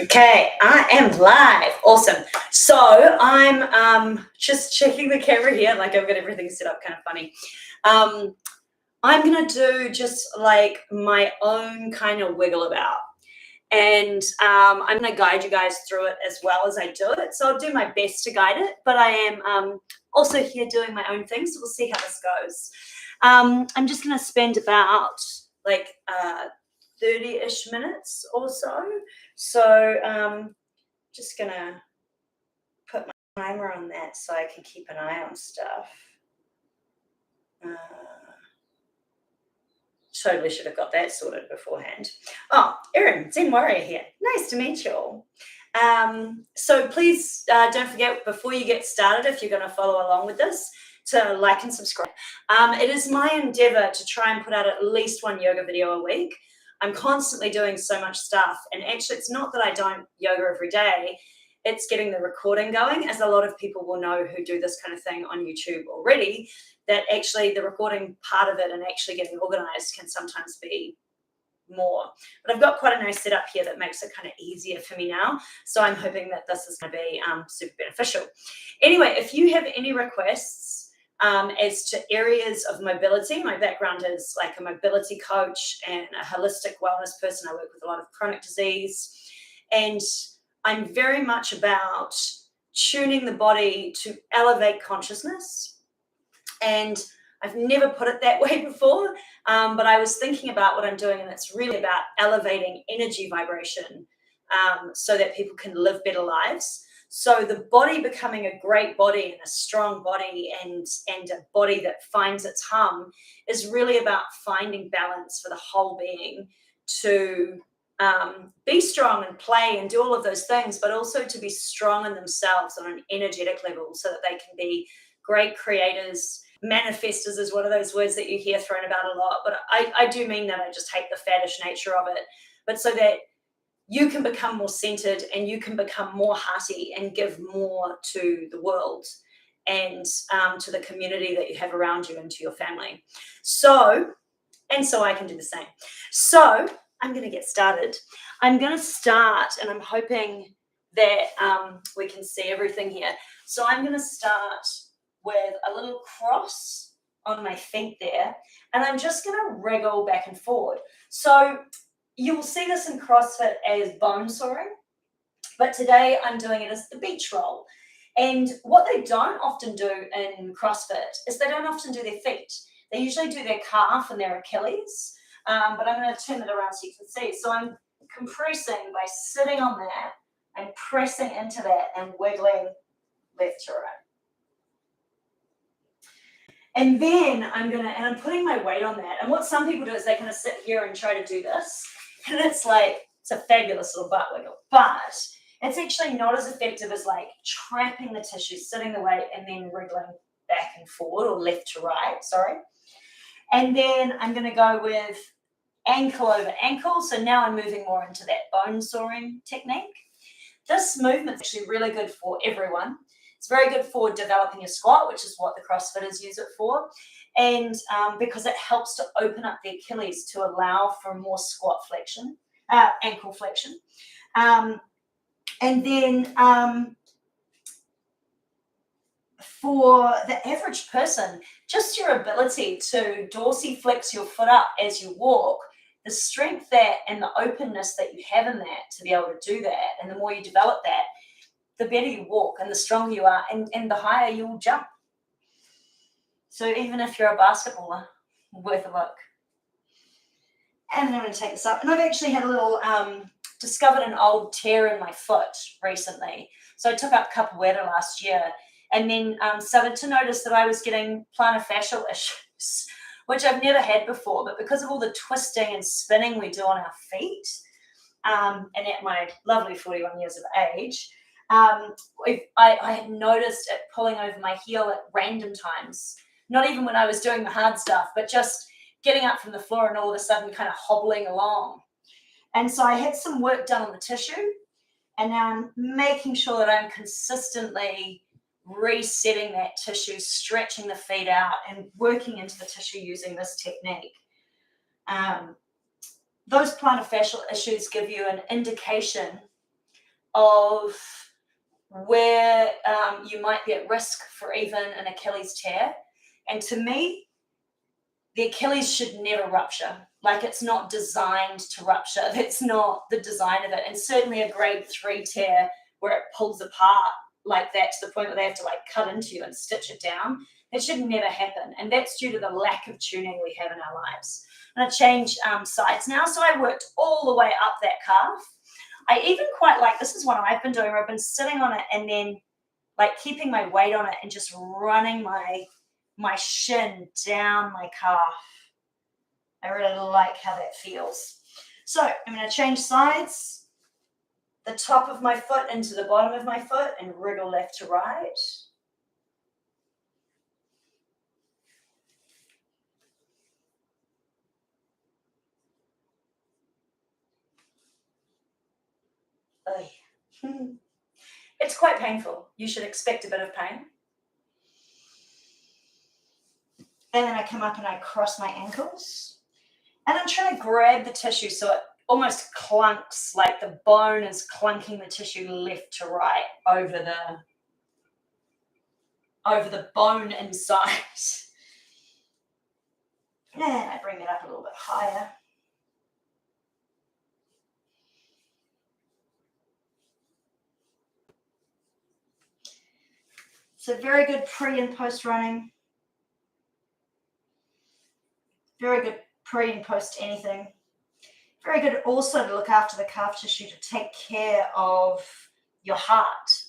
Okay, I am live. Awesome. So I'm just checking the camera here, like I've got everything set up kind of funny. I'm gonna do just like my own kind of wiggle about. And I'm gonna guide you guys through it as well as I do it. So I'll do my best to guide it, but I am also here doing my own thing. So we'll see how this goes. I'm just gonna spend about like 30-ish minutes or so. So just gonna put my timer on that so I can keep an eye on stuff. Totally should have got that sorted beforehand. Oh, Erin, Zen Warrior here. Nice to meet you all. So please don't forget, before you get started, if you're going to follow along with this, to like and subscribe. It is my endeavor to try and put out at least one yoga video a week. I'm constantly doing so much stuff, and actually it's not that I don't yoga every day, it's getting the recording going, as a lot of people will know who do this kind of thing on YouTube already, that actually the recording part of it and actually getting organized can sometimes be more. But I've got quite a nice setup here that makes it kind of easier for me now, so I'm hoping that this is going to be super beneficial. Anyway, if you have any requests as to areas of mobility, my background is like a mobility coach and a holistic wellness person. I work with a lot of chronic disease, and I'm very much about tuning the body to elevate consciousness. And I've never put it that way before, but I was thinking about what I'm doing, and it's really about elevating energy vibration so that people can live better lives. So the body becoming a great body and a strong body and a body that finds its hum is really about finding balance for the whole being to be strong and play and do all of those things, but also to be strong in themselves on an energetic level so that they can be great creators. Manifestors is one of those words that you hear thrown about a lot, but I do mean that. I just hate the faddish nature of it. But so that you can become more centered and you can become more hearty and give more to the world and to the community that you have around you and to your family. So I can do the same. So I'm going to get started. I'm going to start, and I'm hoping that we can see everything here. So I'm going to start with a little cross on my feet there, and I'm just going to wriggle back and forward. So you'll see this in CrossFit as bone soaring, but today I'm doing it as the beach roll. And what they don't often do in CrossFit is they don't often do their feet. They usually do their calf and their Achilles, but I'm going to turn it around so you can see. So I'm compressing by sitting on that and pressing into that and wiggling left to right. And then I'm putting my weight on that. And what some people do is they kind of sit here and try to do this. And it's a fabulous little butt wiggle. But it's actually not as effective as like trapping the tissue, sitting the weight, and then wriggling back and forward, or left to right, sorry. And then I'm going to go with ankle over ankle. So now I'm moving more into that bone soaring technique. This movement's actually really good for everyone. It's very good for developing your squat, which is what the CrossFitters use it for. And because it helps to open up the Achilles to allow for more squat flexion, ankle flexion. And then for the average person, just your ability to dorsiflex your foot up as you walk, the strength that and the openness that you have in that to be able to do that, and the more you develop that, the better you walk and the stronger you are, and the higher you will jump. So even if you're a basketballer, worth a look. And I'm going to take this up. And I've actually had a little, discovered an old tear in my foot recently. So I took up capoeira last year, and then started to notice that I was getting plantar fascial issues, which I've never had before. But because of all the twisting and spinning we do on our feet, and at my lovely 41 years of age, I had noticed it pulling over my heel at random times. Not even when I was doing the hard stuff, but just getting up from the floor and all of a sudden kind of hobbling along. And so I had some work done on the tissue, and now I'm making sure that I'm consistently resetting that tissue, stretching the feet out and working into the tissue using this technique. Those plantar fascial issues give you an indication of where you might be at risk for even an Achilles tear. And to me, the Achilles should never rupture. Like, it's not designed to rupture. That's not the design of it. And certainly a grade 3 tear where it pulls apart like that to the point where they have to like cut into you and stitch it down, that should never happen. And that's due to the lack of tuning we have in our lives. And I change sides now. So I worked all the way up that calf. I even quite like, this is what I've been doing, where I've been sitting on it and then like keeping my weight on it and just running my shin down my calf. I really like how that feels. So I'm going to change sides, the top of my foot into the bottom of my foot and wriggle left to right. It's quite painful. You should expect a bit of pain. And then I come up and I cross my ankles. And I'm trying to grab the tissue so it almost clunks, like the bone is clunking the tissue left to right over the bone inside. And I bring it up a little bit higher. So very good pre and post running. Very good pre and post anything. Very good also to look after the calf tissue, to take care of your heart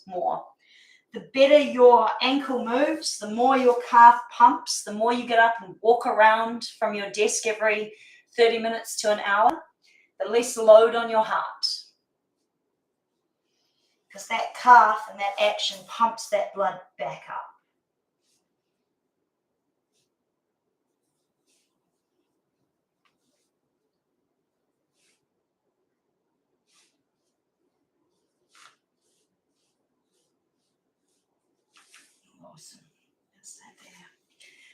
more. The better your ankle moves, the more your calf pumps, the more you get up and walk around from your desk every 30 minutes to an hour, the less load on your heart. Because that calf and that action pumps that blood back up. Awesome. That's that there.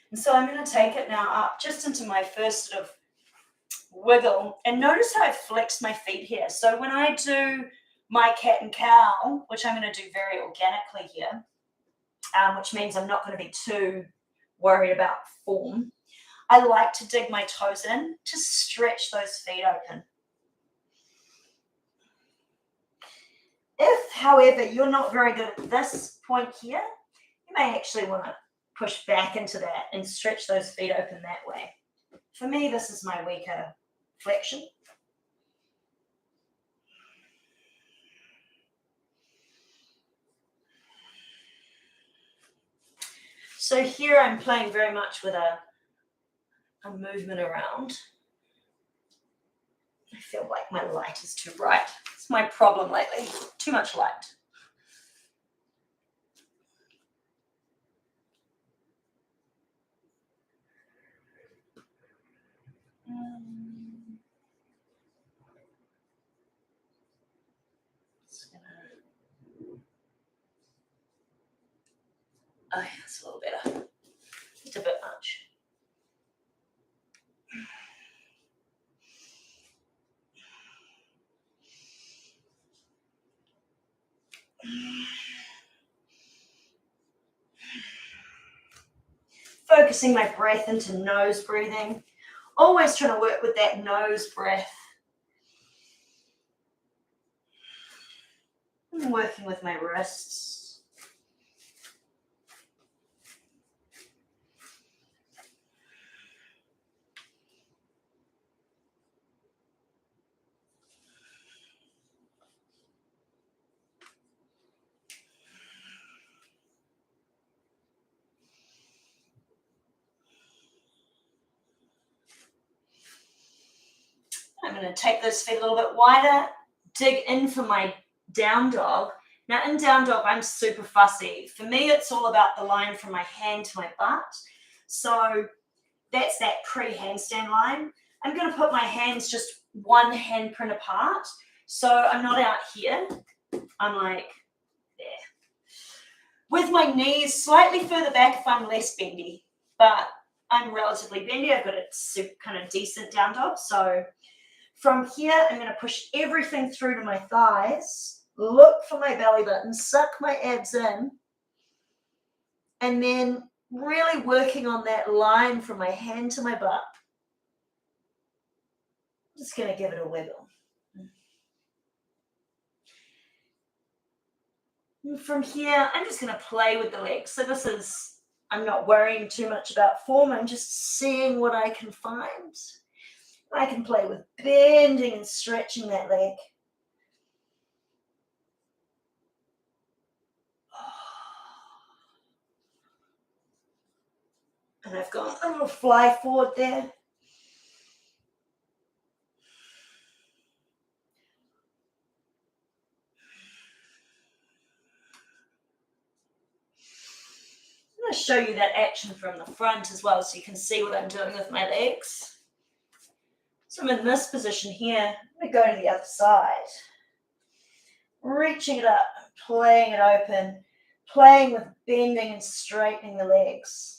And so I'm going to take it now up just into my first sort of wiggle. And notice how I flexed my feet here. So when I do my cat and cow, which I'm going to do very organically here, which means I'm not going to be too worried about form, I like to dig my toes in to stretch those feet open. If, however, you're not very good at this point here, you may actually want to push back into that and stretch those feet open that way. For me, this is my weaker flexion. So here I'm playing very much with a movement around. I feel like my light is too bright. It's my problem lately, too much light. Oh, yeah, that's a little better. It's a bit much. Focusing my breath into nose breathing. Always trying to work with that nose breath. And working with my wrists. I'm going to take those feet a little bit wider, dig in for my down dog. Now in down dog, I'm super fussy. For me, it's all about the line from my hand to my butt. So that's that pre-handstand line. I'm going to put my hands just one handprint apart. So I'm not out here. I'm like there. With my knees slightly further back if I'm less bendy. But I'm relatively bendy. I've got a super kind of decent down dog. So from here, I'm going to push everything through to my thighs look for my belly button, suck my abs in, and then really working on that line from my hand to my butt. I'm just going to give it a wiggle. And from here, I'm just going to play with the legs. So this is, I'm not worrying too much about form. I'm just seeing what I can find. I can play with bending and stretching that leg. And I've got a little fly forward there. I'm going to show you that action from the front as well so you can see what I'm doing with my legs. So I'm in this position here. I'm going to go to the other side. Reaching it up, playing it open, playing with bending and straightening the legs.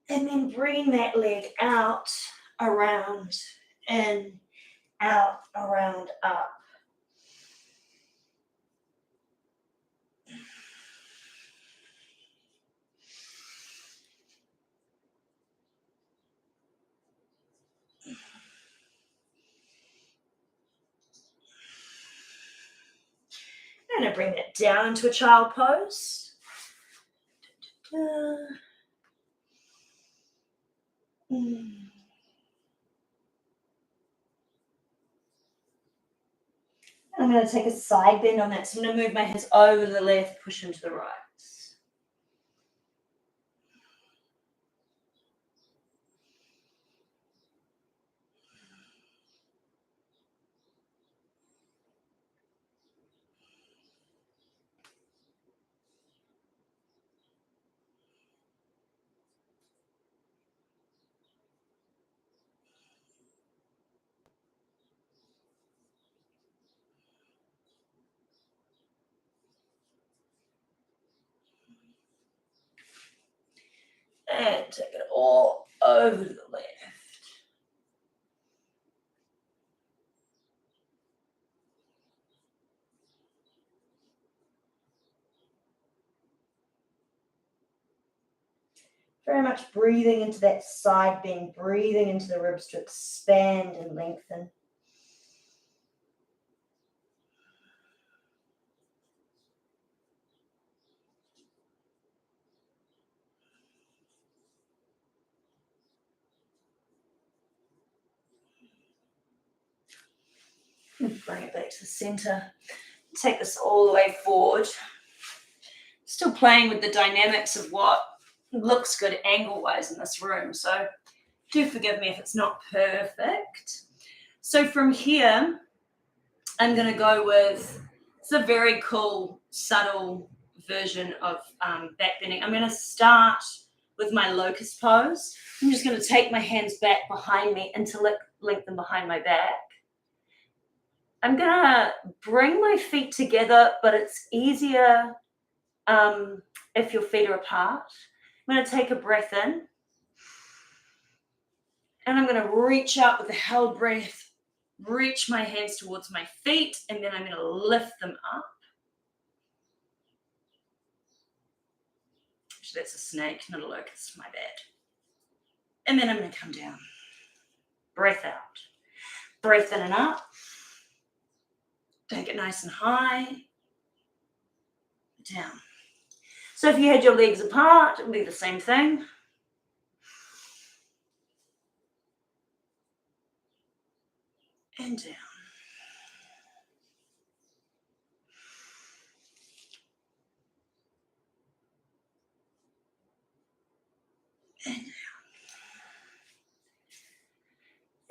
And then bring that leg out, around, in, out, around, up. I'm going to bring that down into a child pose. I'm going to take a side bend on that. So I'm going to move my hands over to the left, push into the right. And take it all over to the left. Very much breathing into that side bend, breathing into the ribs to expand and lengthen. Bring it back to the center. Take this all the way forward. Still playing with the dynamics of what looks good angle-wise in this room. So do forgive me if it's not perfect. So from here, I'm going to go with, it's a very cool, subtle version of back bending. I'm going to start with my locust pose. I'm just going to take my hands back behind me and to link them behind my back. I'm going to bring my feet together, but it's easier if your feet are apart. I'm going to take a breath in. And I'm going to reach out with a held breath, reach my hands towards my feet, and then I'm going to lift them up. Actually, that's a snake, not a locust, my bad. And then I'm going to come down. Breath out. Breath in and up. Take it nice and high. Down. So if you had your legs apart, it would be the same thing. And down. And down.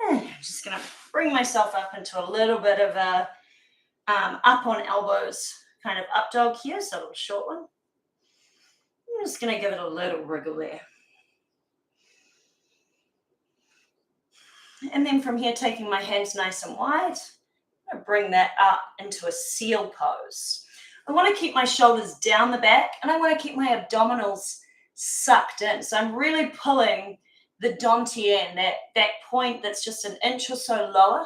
And I'm just going to bring myself up into a little bit of a up on elbows kind of up dog here, so a little short one. I'm just going to give it a little wriggle there. And then from here, taking my hands nice and wide, I'm going to bring that up into a seal pose. I want to keep my shoulders down the back, and I want to keep my abdominals sucked in. So I'm really pulling the dantian, that point that's just an inch or so lower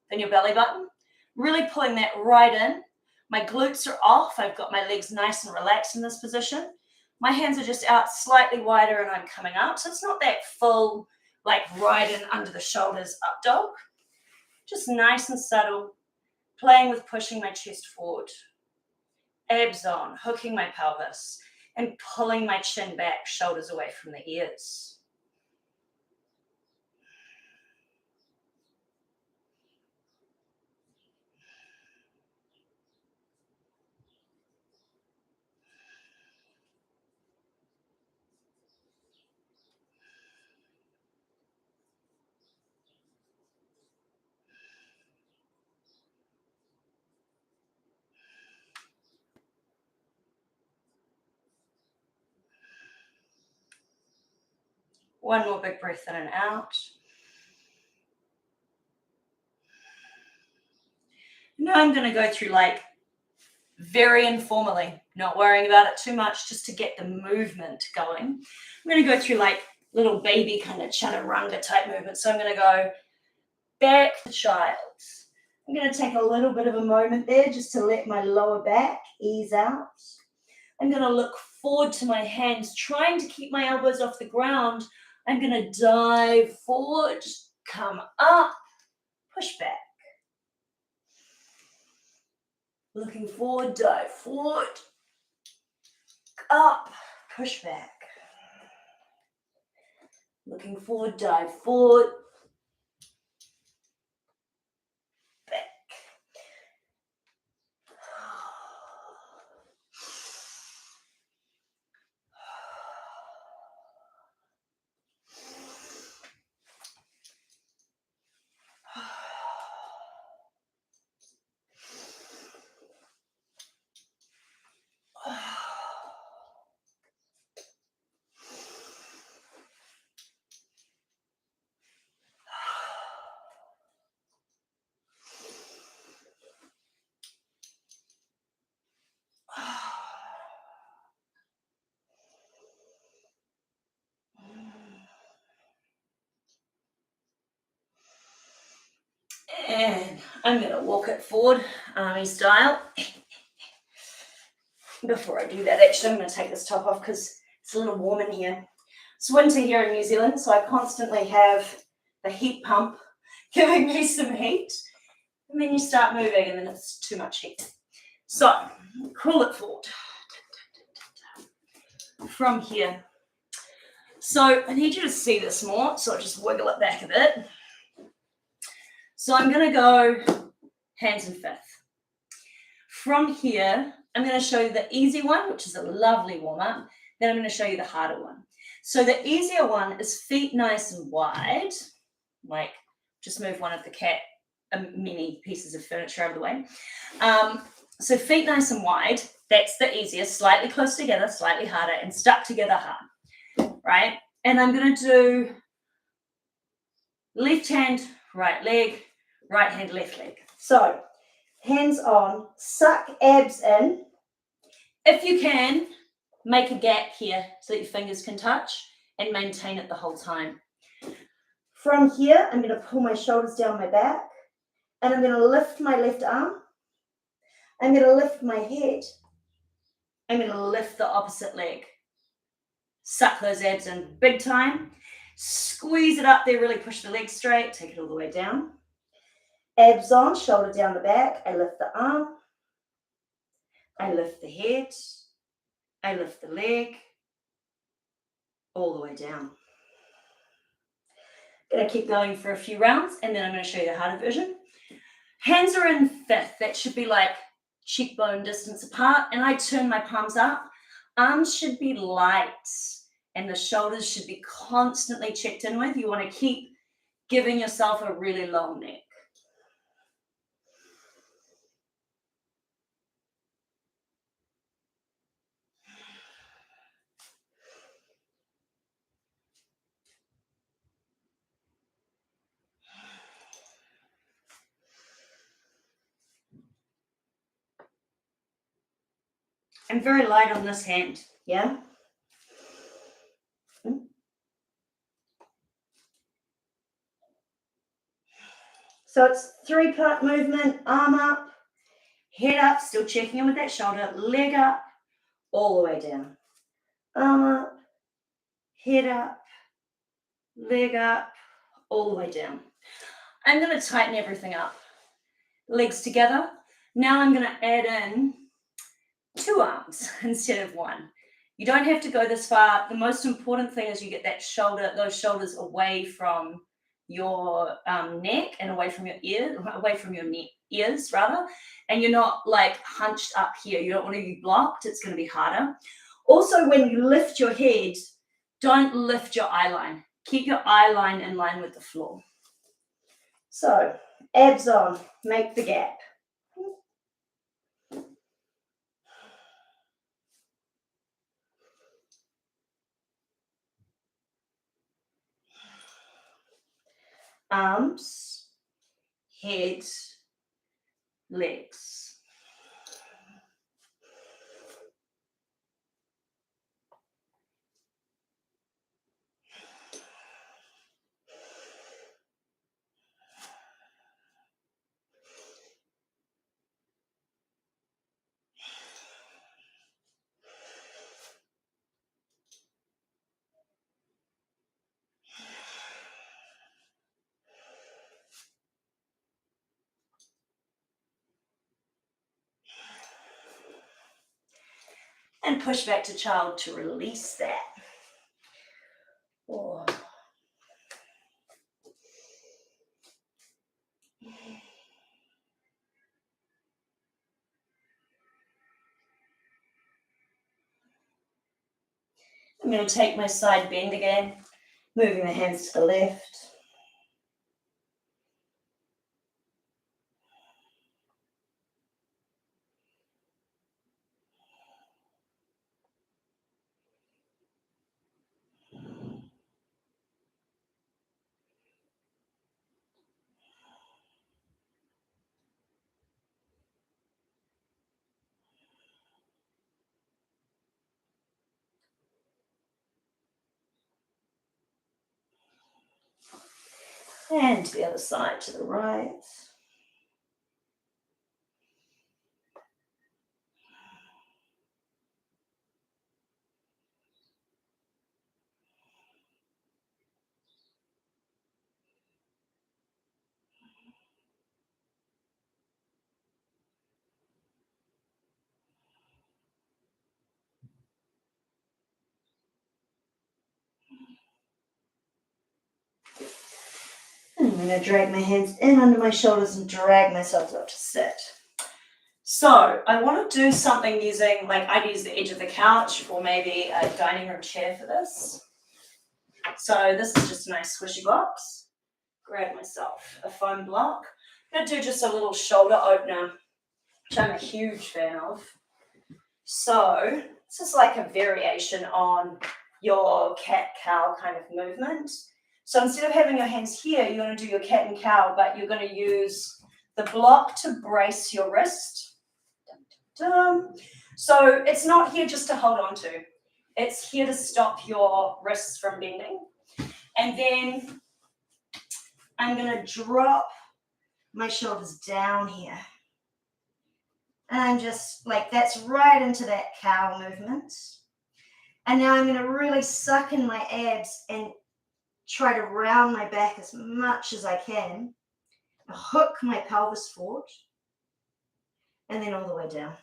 than your belly button. Really pulling that right in. My glutes are off. I've got my legs nice and relaxed in this position. My hands are just out slightly wider and I'm coming up. So it's not that full, like right in under the shoulders up dog. Just nice and subtle, playing with pushing my chest forward. Abs on, hooking my pelvis and pulling my chin back, shoulders away from the ears. One more big breath in and out. Now I'm going to go through like very informally, not worrying about it too much, just to get the movement going. I'm going to go through like little baby kind of chaturanga type movement. So I'm going to go back to child. I'm going to take a little bit of a moment there just to let my lower back ease out. I'm going to look forward to my hands, trying to keep my elbows off the ground. I'm going to dive forward, come up, push back. Looking forward, dive forward, up, push back. Looking forward, dive forward, back. And I'm going to walk it forward, army style. Before I do that, actually, I'm going to take this top off because it's a little warm in here. It's winter here in New Zealand, so I constantly have the heat pump giving me some heat. And then you start moving and then it's too much heat. So, crawl it forward. From here. So, I need you to see this more, so I'll just wiggle it back a bit. So, I'm going to go hands and fifth. From here, I'm going to show you the easy one, which is a lovely warm-up. Then I'm going to show you the harder one. So the easier one is feet nice and wide, like just move one of the cat mini pieces of furniture out of the way. So feet nice and wide, that's the easiest, slightly close together, slightly harder, and stuck together hard, right? And I'm going to do left hand, right leg, right hand, left leg. So hands on, suck abs in. If you can, make a gap here so that your fingers can touch and maintain it the whole time. From here, I'm going to pull my shoulders down my back and I'm going to lift my left arm. I'm going to lift my head. I'm going to lift the opposite leg. Suck those abs in big time. Squeeze it up there, really push the leg straight. Take it all the way down. Abs on, shoulder down the back. I lift the arm. I lift the head. I lift the leg. All the way down. Going to keep going for a few rounds and then I'm going to show you the harder version. Hands are in fifth. That should be like cheekbone distance apart and I turn my palms up. Arms should be light and the shoulders should be constantly checked in with. You want to keep giving yourself a really long neck. I'm very light on this hand, yeah? So it's 3-part movement, arm up, head up, still checking in with that shoulder, leg up, all the way down. Arm up, head up, leg up, all the way down. I'm going to tighten everything up. Legs together. Now I'm going to add in 2 arms instead of 1. You don't have to go this far. The most important thing is you get that shoulder, those shoulders away from your neck and away from your ears rather, and you're not like hunched up here. You don't want to be blocked. It's going to be harder. Also, when you lift your head, don't lift your eye line. Keep your eye line in line with the floor. So, abs on, make the gap. Arms, head, legs. And push back to child to release that. Oh. I'm going to take my side bend again, moving the hands to the left. And to the other side, to the right. And I'm going to drag my hands in under my shoulders and drag myself up to sit. So I want to do something using, like I'd use the edge of the couch or maybe a dining room chair for this. So this is just a nice squishy box. Grab myself a foam block. I'm going to do just a little shoulder opener, which I'm a huge fan of. So this is like a variation on your cat-cow kind of movement. So instead of having your hands here, you're going to do your cat and cow, but you're going to use the block to brace your wrist. Dun, dun, dun. So it's not here just to hold on to. It's here to stop your wrists from bending. And then I'm going to drop my shoulders down here. And just like that's right into that cow movement. And now I'm going to really suck in my abs and try to round my back as much as I can. Hook my pelvis forward. And then all the way down.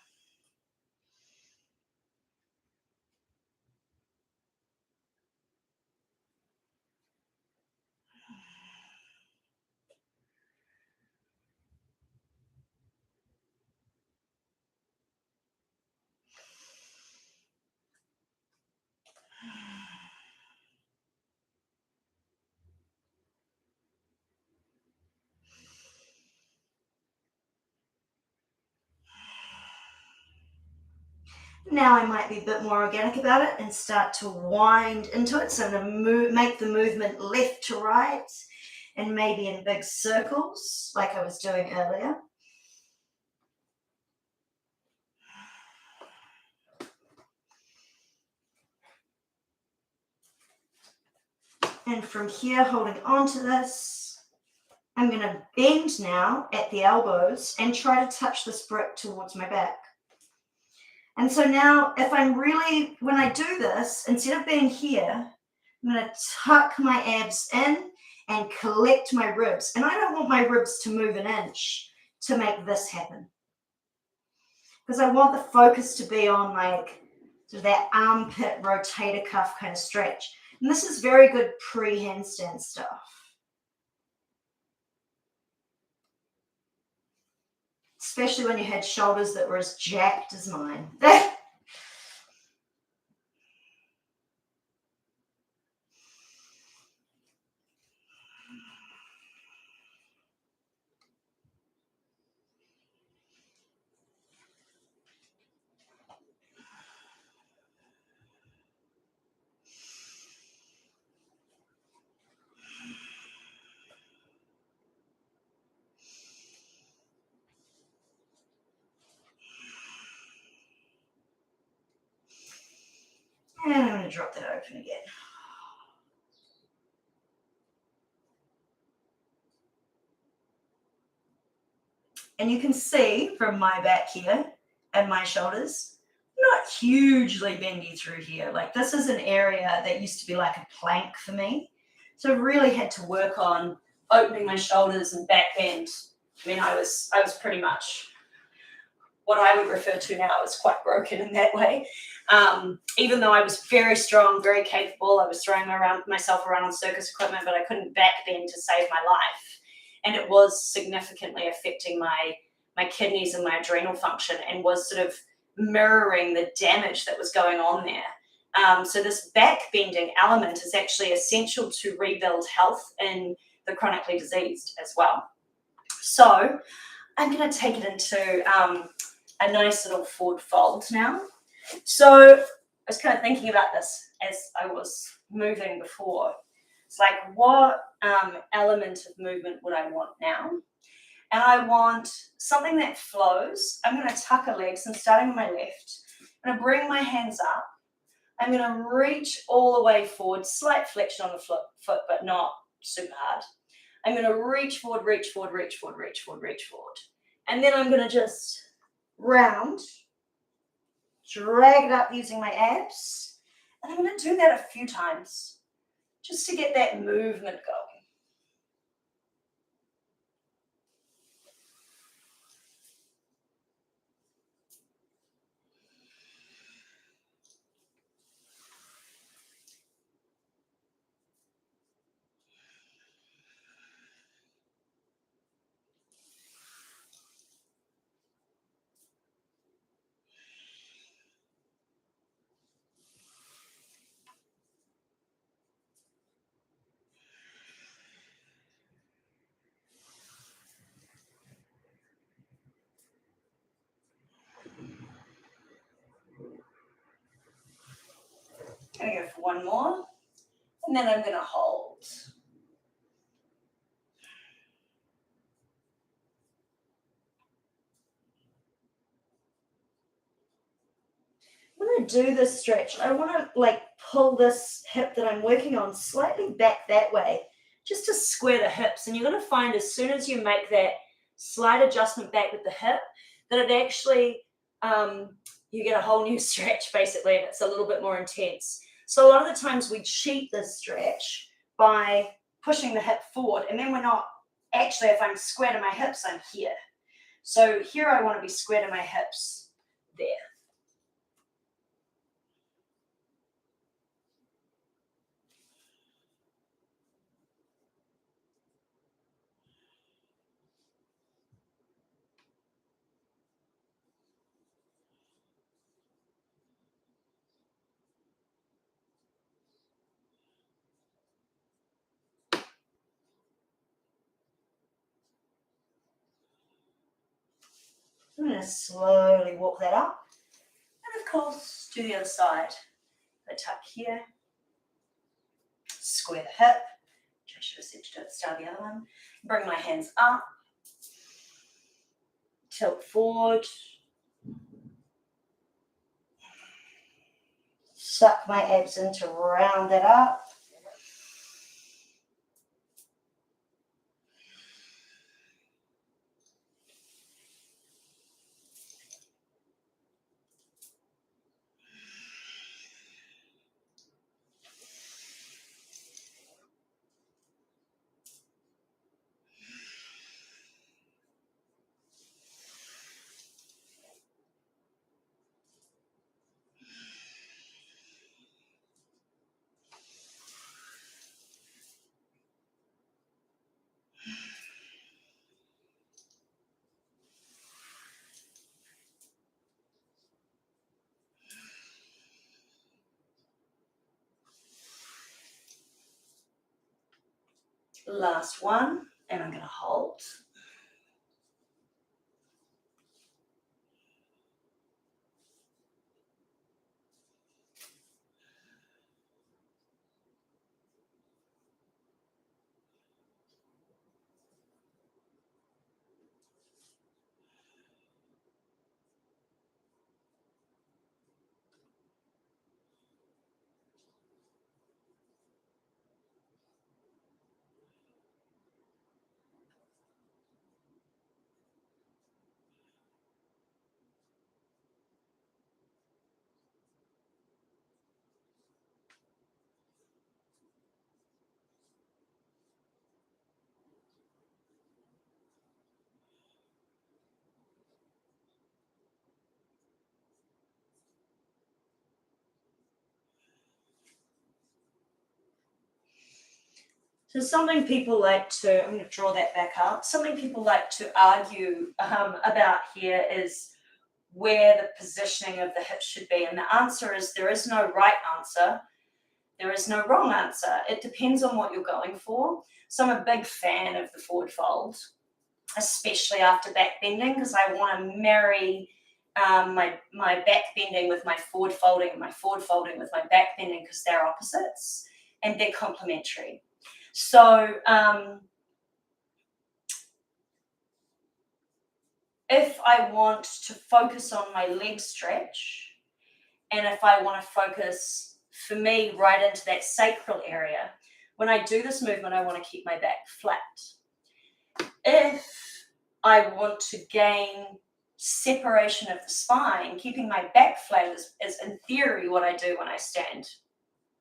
Now I might be a bit more organic about it and start to wind into it. So I'm going to make the movement left to right and maybe in big circles like I was doing earlier. And from here, holding on to this, I'm going to bend now at the elbows and try to touch this brick towards my back. And so now if I'm really, when I do this, instead of being here, I'm going to tuck my abs in and collect my ribs. And I don't want my ribs to move an inch to make this happen. Because I want the focus to be on like sort of that armpit rotator cuff kind of stretch. And this is very good pre-handstand stuff. Especially when you had shoulders that were as jacked as mine. And I'm going to drop that open again. And you can see from my back here and my shoulders, not hugely bendy through here. Like this is an area that used to be like a plank for me. So I really had to work on opening my shoulders and back bend. I mean, I was pretty much what I would refer to now as quite broken in that way. Even though I was very strong, very capable, I was throwing myself around on circus equipment, but I couldn't back bend to save my life. And it was significantly affecting my kidneys and my adrenal function and was sort of mirroring the damage that was going on there. So this back bending element is actually essential to rebuild health in the chronically diseased as well. So I'm going to take it into a nice little forward fold now. So I was kind of thinking about this as I was moving before. It's like, what element of movement would I want now? And I want something that flows. I'm going to tuck a leg, so I'm starting on my left. I'm going to bring my hands up. I'm going to reach all the way forward, slight flexion on the foot, but not super hard. I'm going to reach forward, reach forward, reach forward, reach forward, reach forward. And then I'm going to just round, drag it up using my abs. And I'm going to do that a few times just to get that movement going. I'm going to go for one more, and then I'm going to hold. When I do this stretch, I want to like pull this hip that I'm working on slightly back that way, just to square the hips. And you're going to find as soon as you make that slight adjustment back with the hip, that it actually, you get a whole new stretch basically, and it's a little bit more intense. So a lot of the times we cheat this stretch by pushing the hip forward, and then we're not, actually if I'm square to my hips, I'm here. So here I want to be square to my hips there. I'm going to slowly walk that up. And of course, do the other side. I tuck here, square the hip, which I should have said to do at the start of the other one. Bring my hands up, tilt forward, suck my abs in to round that up. Last one, and I'm going to hold. So something people like to, I'm going to draw that back up. Something people like to argue about here is where the positioning of the hips should be. And the answer is there is no right answer. There is no wrong answer. It depends on what you're going for. So I'm a big fan of the forward fold, especially after back bending, because I want to marry my back bending with my forward folding and my forward folding with my back bending because they're opposites and they're complementary. So if I want to focus on my leg stretch, and if I want to focus, for me, right into that sacral area, when I do this movement, I want to keep my back flat. If I want to gain separation of the spine, keeping my back flat is in theory what I do when I stand.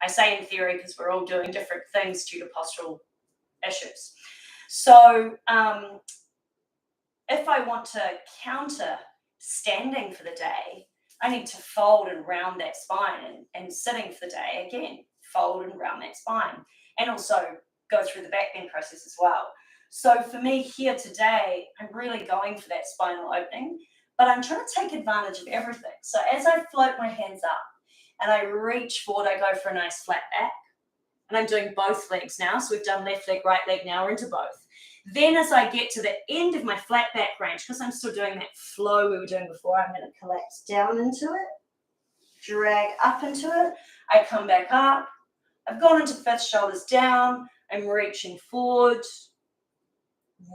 I say in theory because we're all doing different things due to postural issues. So if I want to counter standing for the day, I need to fold and round that spine, and sitting for the day, again, fold and round that spine, and also go through the back bend process as well. So for me here today, I'm really going for that spinal opening, but I'm trying to take advantage of everything. So as I float my hands up and I reach forward, I go for a nice flat back, and I'm doing both legs now. So we've done left leg, right leg, now we're into both. Then as I get to the end of my flat back range, because I'm still doing that flow we were doing before, I'm going to collapse down into it, drag up into it. I come back up. I've gone into fifth, shoulders down. I'm reaching forward,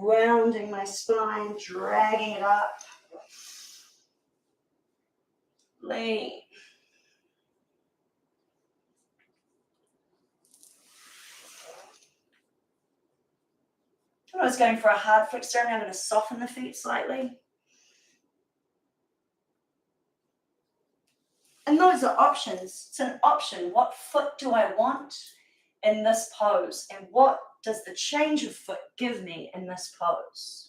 rounding my spine, dragging it up. Lean. I was going for a hard flexor, and I'm going to soften the feet slightly. And those are options. It's an option. What foot do I want in this pose? And what does the change of foot give me in this pose?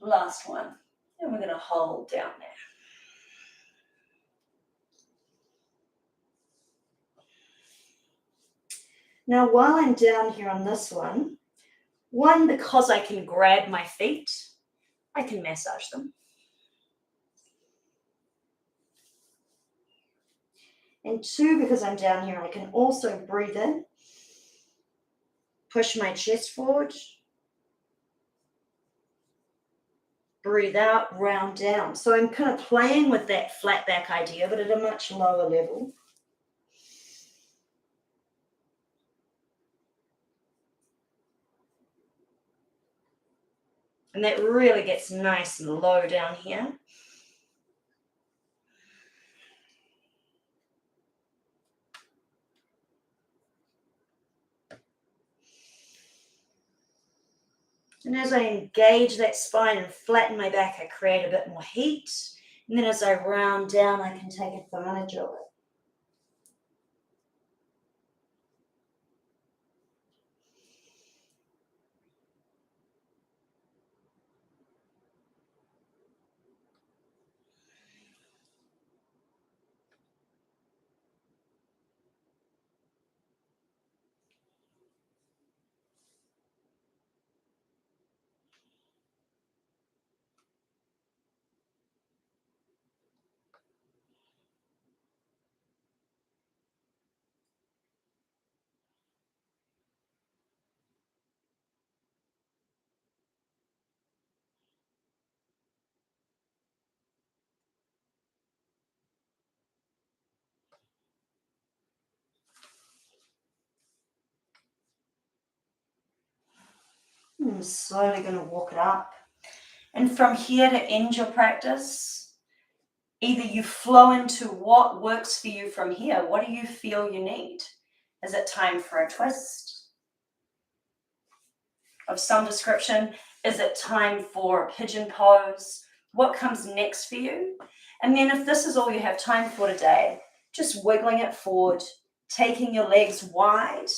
Last one. And we're going to hold down there. Now, while I'm down here on this one, because I can grab my feet, I can massage them. And two, because I'm down here, I can also breathe in, push my chest forward, breathe out, round down. So I'm kind of playing with that flat back idea, but at a much lower level. And that really gets nice and low down here. And as I engage that spine and flatten my back, I create a bit more heat. And then as I round down, I can take advantage of it. Slowly going to walk it up. And from here to end your practice, either you flow into what works for you from here. What do you feel you need? Is it time for a twist of some description? Is it time for a pigeon pose? What comes next for you? And then if this is all you have time for today, just wiggling it forward, taking your legs wide,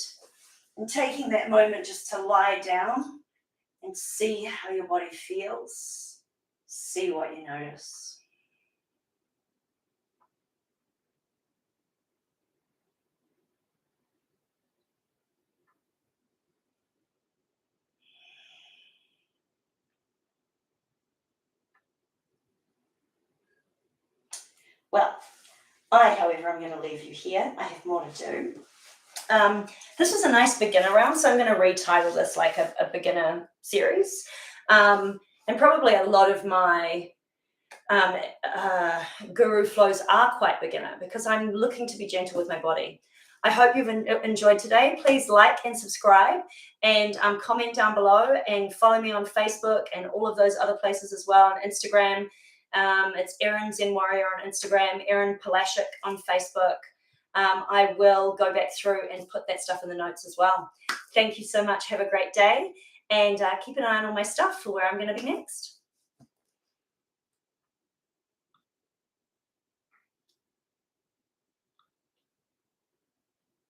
and taking that moment just to lie down and see how your body feels. See what you notice. Well, however, I'm going to leave you here. I have more to do. This was a nice beginner round, so I'm going to retitle this like a beginner series. And probably a lot of my guru flows are quite beginner because I'm looking to be gentle with my body. I hope you've enjoyed today. Please like and subscribe and comment down below and follow me on Facebook and all of those other places as well, on Instagram. It's Erin ZEN WARRIOR on Instagram, Erin Palashik on Facebook. I will go back through and put that stuff in the notes as well. Thank you so much. Have a great day, and keep an eye on all my stuff for where I'm going to be next.